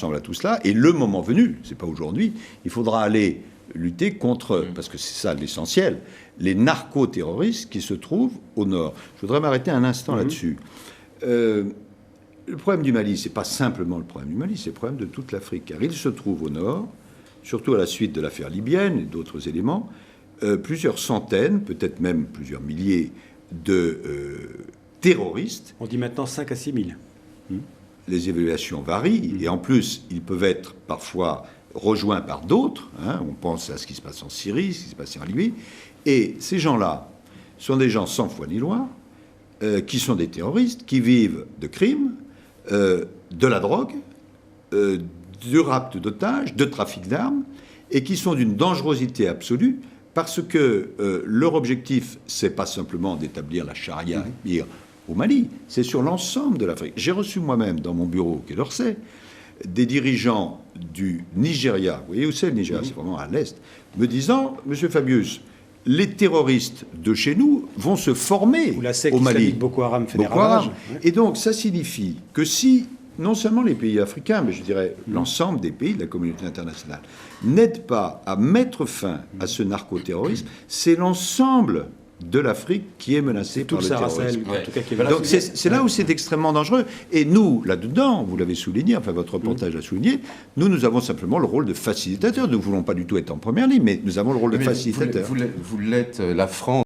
ensemble à tout cela. Et le moment venu, c'est pas aujourd'hui, il faudra aller lutter contre, parce que c'est ça l'essentiel, les narco-terroristes qui se trouvent au nord. Je voudrais m'arrêter un instant là-dessus. Le problème du Mali, c'est pas simplement le problème du Mali, c'est le problème de toute l'Afrique, car il se trouve au nord, surtout à la suite de l'affaire libyenne et d'autres éléments, plusieurs centaines, peut-être même plusieurs milliers de terroristes. On dit maintenant 5 à 6 000. Les évaluations varient, et en plus, ils peuvent être parfois rejoints par d'autres. On pense à ce qui se passe en Syrie, ce qui se passe en Libye. Et ces gens-là sont des gens sans foi ni loi, qui sont des terroristes, qui vivent de crimes, de la drogue, du rapt d'otages, de trafic d'armes, et qui sont d'une dangerosité absolue, parce que leur objectif, c'est pas simplement d'établir la charia au Mali, c'est sur l'ensemble de l'Afrique. J'ai reçu moi-même dans mon bureau, Quai d'Orsay, des dirigeants du Nigeria, vous voyez où c'est le Nigeria, c'est vraiment à l'est, me disant, Monsieur Fabius, les terroristes de chez nous vont se former Ou la secte au Mali. Boko Haram fait des ravages. Et donc, ça signifie que si, non seulement les pays africains, mais je dirais l'ensemble des pays de la communauté internationale, n'aident pas à mettre fin à ce narcoterrorisme, c'est l'ensemble de l'Afrique qui est menacée par le terrorisme. En tout cas, qui est Donc c'est là où c'est extrêmement dangereux. Et nous, là-dedans, vous l'avez souligné, enfin votre reportage l'a souligné, nous avons simplement le rôle de facilitateur. Nous ne voulons pas du tout être en première ligne, mais nous avons le rôle de facilitateur. Vous l'êtes, la France.